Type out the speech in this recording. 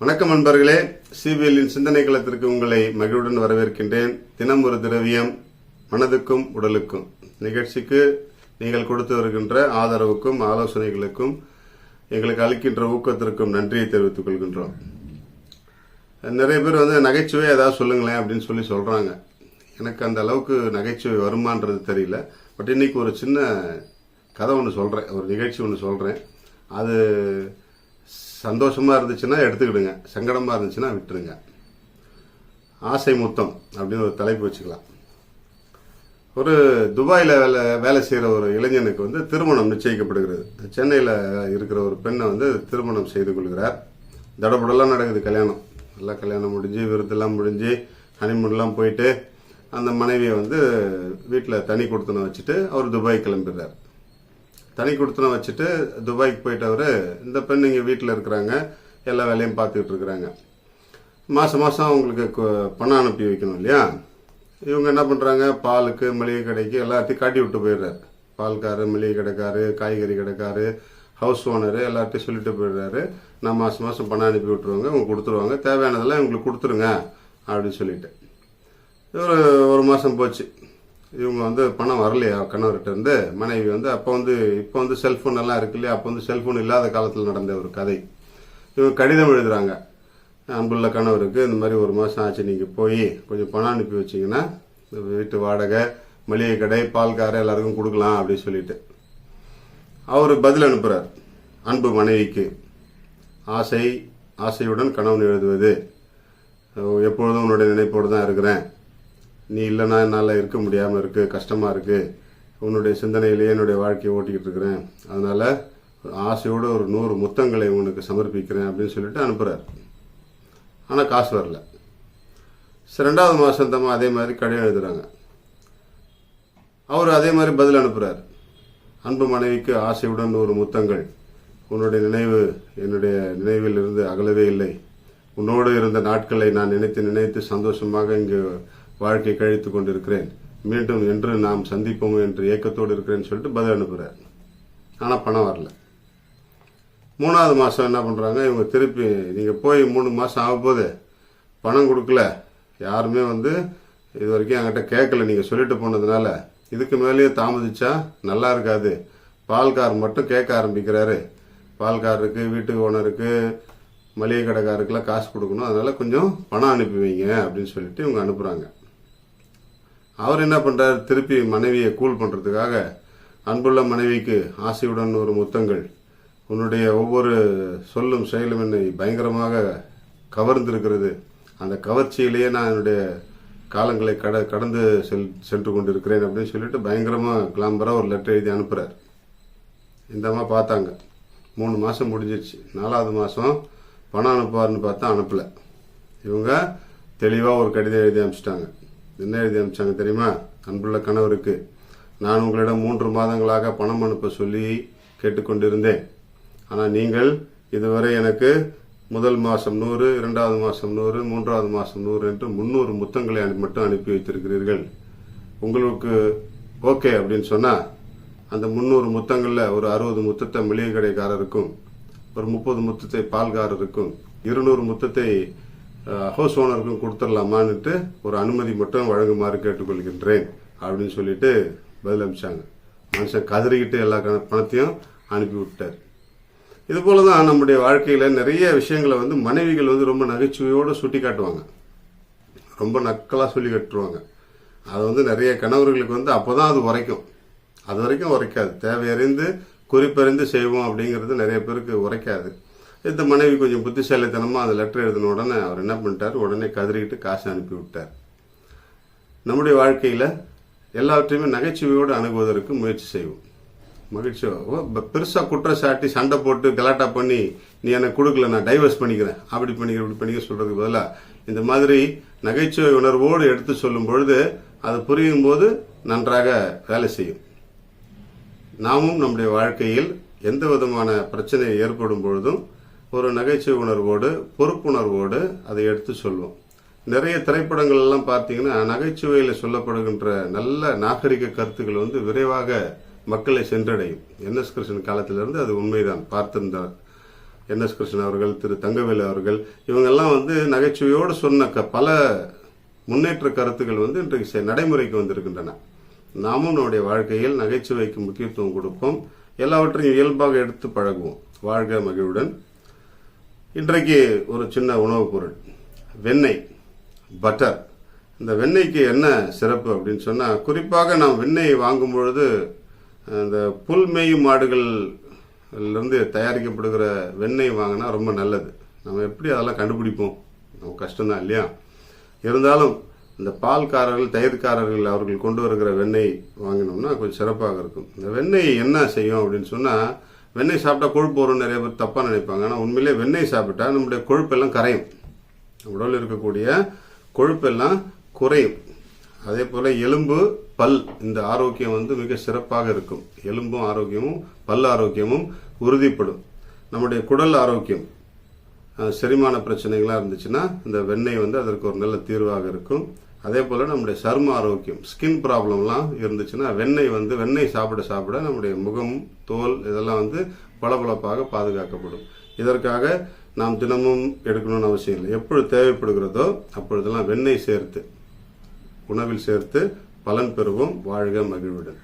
வணக்கம் நண்பர்களே, சிபிஎல்லின் சிந்தனை களத்திற்கு உங்களை மகிழ்வுடன் வரவேற்கின்றேன். தினம் ஒரு திரவியம், மனதுக்கும் உடலுக்கும் நிகழ்ச்சிக்கு நீங்கள் கொடுத்து வருகின்ற ஆதரவுக்கும் ஆலோசனைகளுக்கும் எங்களுக்கு அளிக்கின்ற ஊக்கத்திற்கும் நன்றியை தெரிவித்துக் கொள்கின்றோம். நிறைய பேர் நகைச்சுவை ஏதாவது சொல்லுங்களேன் அப்படின்னு சொல்றாங்க. எனக்கு அந்த அளவுக்கு நகைச்சுவை வருமானது தெரியல. பட் இன்னைக்கு ஒரு சின்ன கதை ஒன்று சொல்கிறேன், ஒரு நிகழ்ச்சி ஒன்று சொல்கிறேன். அது சந்தோஷமாக இருந்துச்சுன்னா எடுத்துக்கிடுங்க, சங்கடமாக இருந்துச்சுன்னா விட்டுருங்க. ஆசை முத்தம் அப்படின்னு ஒரு தலைப்பு வச்சுக்கலாம். ஒரு துபாயில் வேலை செய்கிற ஒரு இளைஞனுக்கு திருமணம் நிச்சயிக்கப்படுகிறது. சென்னையில் இருக்கிற ஒரு பெண்ணை திருமணம் செய்து கொள்கிறார். தடபுடலாம் நடக்குது கல்யாணம். எல்லாம் கல்யாணம் முடிஞ்சு, விருந்தெல்லாம் முடிஞ்சு, ஹனிமூன்லாம் போயிட்டு அந்த மனைவியை வீட்டில் தனி கொடுத்தன வச்சுட்டு அவர் துபாய் கிளம்பிடுறார். தனி கொடுத்தன வச்சுட்டு துபாய்க்கு போயிட்டு அவர், இந்த பெண் இங்கே வீட்டில் இருக்கிறாங்க, எல்லா வேலையும் பார்த்துக்கிட்டு இருக்கிறாங்க. மாதம் அவங்களுக்கு பணம் அனுப்பி வைக்கணும் இல்லையா? இவங்க என்ன பண்ணுறாங்க, பாலுக்கு மளிகை கடைக்கு எல்லாத்தையும் காட்டி விட்டு போயிடுறாரு. பால்காரு, மளிகை கடைக்காரு, காய்கறி கடைக்காரு, ஹவுஸ் ஓனரு எல்லார்ட்டையும் சொல்லிட்டு போயிடுறாரு. நான் மாதம் பணம் அனுப்பி விட்டுருவாங்க, இவங்க கொடுத்துருவாங்க, தேவையானதெல்லாம் இவங்களுக்கு கொடுத்துருங்க அப்படின்னு சொல்லிட்டு. ஒரு மாதம் போச்சு. இவங்க பணம் வரலையா கணவர்கிட்ட இருந்து. மனைவி இப்போ செல்ஃபோன் எல்லாம் இருக்கு இல்லையா, அப்போ செல்ஃபோன் இல்லாத காலத்தில் நடந்த ஒரு கதை. இவங்க கடிதம் எழுதுறாங்க, அன்புள்ள கணவருக்கு இந்த மாதிரி ஒரு மாதம் ஆச்சு, நீங்கள் போய் கொஞ்சம் பணம் அனுப்பி வச்சிங்கன்னா வீட்டு வாடகை, மளிகை கடை, பால்கார எல்லாருக்கும் கொடுக்கலாம் அப்படின்னு சொல்லிட்டு. அவர் பதில் அனுப்புகிறார் அன்பு மனைவிக்கு. ஆசையுடன் கணவன் எழுதுவது, எப்பொழுதும் உன்னுடைய நினைப்போடு தான் இருக்கிறேன், நீ இல்லைன்னா என்னால் இருக்க முடியாமல் இருக்கு, கஷ்டமாக இருக்கு, உன்னுடைய சிந்தனையிலேயே என்னுடைய வாழ்க்கையை ஓட்டிக்கிட்டு இருக்கிறேன், அதனால ஆசையோடு ஒரு 100 முத்தங்களை உனக்கு சமர்ப்பிக்கிறேன் அப்படின்னு சொல்லிட்டு அனுப்புகிறார். ஆனால் காசு வரல. 2வது மாதம் அதே மாதிரி கடிதம் எழுதுறாங்க. அவர் அதே மாதிரி பதில் அனுப்புகிறார். அன்பு மனைவிக்கு ஆசையுடன் 100 முத்தங்கள், உன்னுடைய நினைவு என்னுடைய நினைவில் இருந்து அகலவே இல்லை, உன்னோடு இருந்த நாட்களை நான் நினைத்து சந்தோஷமாக இங்கு வாழ்க்கை கழித்து கொண்டிருக்கிறேன், மீண்டும் என்று நாம் சந்திப்போம் என்று ஏக்கத்தோடு இருக்கிறேன்னு சொல்லிட்டு பதில் அனுப்புகிறார். ஆனால் பணம் வரல. 3வது மாதம் என்ன பண்ணுறாங்க, இவங்க திருப்பி நீங்கள் போய் 3 மாதம் ஆகும்போது பணம் கொடுக்கல, யாருமே இது வரைக்கும் என்கிட்ட கேட்கல, நீங்கள் சொல்லிட்டு போனதுனால இதுக்கு மேலேயே தாமதிச்சா நல்லா இருக்காது, பால்கார் மட்டும் கேட்க ஆரம்பிக்கிறாரு, பால்காரருக்கு, வீட்டு ஓனருக்கு, மளிகை கடைக்காருக்கெல்லாம் காசு கொடுக்கணும், அதனால கொஞ்சம் பணம் அனுப்பி வைங்க அப்படின்னு சொல்லிட்டு இவங்க அனுப்புகிறாங்க. அவர் என்ன பண்ணுறாரு, திருப்பி மனைவியை கூல் பண்ணுறதுக்காக, அன்புள்ள மனைவிக்கு ஆசையுடன் 100 முத்தங்கள், உன்னுடைய ஒவ்வொரு சொல்லும் செயலும் என்னை பயங்கரமாக கவர்ந்திருக்கிறது, அந்த கவர்ச்சியிலேயே நான் என்னுடைய காலங்களை கடந்து சென்று கொண்டிருக்கிறேன் அப்படின்னு சொல்லிட்டு பயங்கரமாக கிளாம்பராக ஒரு லெட்டர் எழுதி அனுப்புகிறார். இந்தம்மா பார்த்தாங்க. 3 மாதம் முடிஞ்சிருச்சு. 4வது மாதம் பணம் அனுப்புவார்னு பார்த்தா அனுப்பலை. இவங்க தெளிவாக ஒரு கடிதம் எழுதி அனுப்பிச்சிட்டாங்க. என்ன எழுதி அனுப்பிச்சாங்க தெரியுமா? அன்புள்ள கணவருக்கு, நான் உங்களிடம் 3 மாதங்களாக பணம் அனுப்ப சொல்லி கேட்டுக்கொண்டிருந்தேன். ஆனால் நீங்கள் இதுவரை எனக்கு முதல் மாதம் 100, 2வது மாதம் 100, 3வது மாதம் 100 என்று 300 முத்தங்களை மட்டும் அனுப்பி வைத்திருக்கிறீர்கள். உங்களுக்கு ஓகே அப்படின்னு சொன்னால் அந்த 300 முத்தங்களில் ஒரு 60 முத்தத்தை மளிகை கடைக்காரருக்கும், ஒரு 30 முத்தத்தை பால்காரருக்கும், 200 முத்தத்தை ஹவுஸ் ஓனருக்கும் கொடுத்துடலாமான்னுட்டு ஒரு அனுமதி மட்டும் வழங்குமாறு கேட்டுக்கொள்கின்றேன் அப்படின்னு சொல்லிட்டு பதில் அனுப்பிச்சாங்க. மனுஷன் கதறிக்கிட்டு எல்லா பணத்தையும் அனுப்பி விட்டார். இது போல தான் நம்முடைய வாழ்க்கையில் நிறைய விஷயங்களை மனைவிகள் ரொம்ப நகைச்சுவையோடு சுட்டி காட்டுவாங்க, ரொம்ப நக்கலாக சொல்லி கட்டுருவாங்க. அது நிறைய கணவர்களுக்கு அப்போதான் அது உரைக்கும், அது வரைக்கும் உரைக்காது. தேவையறிந்து குறிப்பறிந்து செய்வோம் அப்படிங்கிறது நிறைய பேருக்கு உரைக்காது. இந்த மனைவி கொஞ்சம் புத்திசாலித்தனமாக அந்த லெட்டர் எழுதின உடனே அவர் என்ன பண்ணிட்டார், உடனே கதறிக்கிட்டு காசு அனுப்பி விட்டார். நம்முடைய வாழ்க்கையில் எல்லாவற்றையுமே நகைச்சுவையோடு அணுகுவதற்கு முயற்சி செய்வோம். பெருசாக குற்றம் சாட்டி சண்டை போட்டு கலாட்டா பண்ணி, நீ எனக்கு கொடுக்கல, நான் டைவர்ஸ் பண்ணிக்கிறேன், அப்படி பண்ணிக்க சொல்றதுக்கு பதிலாக இந்த மாதிரி நகைச்சுவை உணர்வோடு எடுத்து சொல்லும் பொழுது அது புரியும் போது நன்றாக வேலை செய்யும். நாமும் நம்முடைய வாழ்க்கையில் எந்த விதமான பிரச்சனை ஏற்படும் பொழுதும் ஒரு நகைச்சுவை உணர்வோடு, பொறுப்புணர்வோடு அதை எடுத்து சொல்வோம். நிறைய திரைப்படங்கள் எல்லாம் பார்த்தீங்கன்னா நகைச்சுவையில் சொல்லப்படுகின்ற நல்ல நாகரிக கருத்துக்கள் விரைவாக மக்களை சென்றடையும். NS கிருஷ்ணன் காலத்திலிருந்து அது உண்மைதான், பார்த்திருந்தார். NS கிருஷ்ணன் அவர்கள், திரு தங்கவேலு அவர்கள், இவங்கெல்லாம் வந்து நகைச்சுவையோடு சொன்ன பல முன்னேற்ற கருத்துக்கள் வந்து இன்றைக்கு நடைமுறைக்கு வந்திருக்கின்றன. நாமும் நம்முடைய வாழ்க்கையில் நகைச்சுவைக்கு முக்கியத்துவம் கொடுப்போம், எல்லாவற்றையும் இயல்பாக எடுத்து பழகுவோம். வாழ்க மகிழ்வுடன். இன்றைக்கு ஒரு சின்ன உணவுப் பொருள், வெண்ணெய், பட்டர். இந்த வெண்ணெய்க்கு என்ன சிறப்பு அப்படின்னு சொன்னால், குறிப்பாக நாம் வெண்ணெய் வாங்கும் பொழுது இந்த புல் மேயும் மாடுகள்லேருந்து தயாரிக்கப்படுகிற வெண்ணெய் வாங்கினா ரொம்ப நல்லது. நம்ம எப்படி அதெல்லாம் கண்டுபிடிப்போம்? நம்ம கஷ்டம்தான் இல்லையா? இருந்தாலும் இந்த பால்காரர்கள், தயிர்காரர்கள் அவர்கள் கொண்டு வருகிற வெண்ணெய் வாங்கினோம்னா கொஞ்சம் சிறப்பாக இருக்கும். இந்த வெண்ணெய் என்ன செய்யும் அப்படின்னு சொன்னால், வெண்ணெய் சாப்பிட்டா கொழுப்பு வரும் நிறைய பேர் தப்பாக நினைப்பாங்க. ஆனால் உண்மையிலே வெண்ணெய் சாப்பிட்டா நம்முடைய கொழுப்பெல்லாம் கரையும், உடலில் இருக்கக்கூடிய கொழுப்பெல்லாம் குறையும். அதே போல் எலும்பு, பல், இந்த ஆரோக்கியம் வந்து மிக சிறப்பாக இருக்கும். எலும்பும் ஆரோக்கியமும் பல் ஆரோக்கியமும் உறுதிப்படும். நம்முடைய குடல் ஆரோக்கியம், செரிமான பிரச்சனைகளாக இருந்துச்சுன்னா இந்த வெண்ணெய் வந்து அதற்கு ஒரு நல்ல தீர்வாக இருக்கும். அதே போல் நம்முடைய சரும ஆரோக்கியம், ஸ்கின் ப்ராப்ளம்லாம் இருந்துச்சுன்னா வெண்ணெய் சாப்பிட சாப்பிட நம்முடைய முகம், தோல் இதெல்லாம் வந்து பளபளப்பாக பாதுகாக்கப்படும். இதற்காக நாம் தினமும் எடுக்கணும்னு அவசியம் இல்லை. எப்பொழுது தேவைப்படுகிறதோ அப்பொழுதெல்லாம் வெண்ணெய் சேர்த்து உணவில் சேர்த்து பலன் பெறுவோம். வாழ்க மகிழ்வுடன்.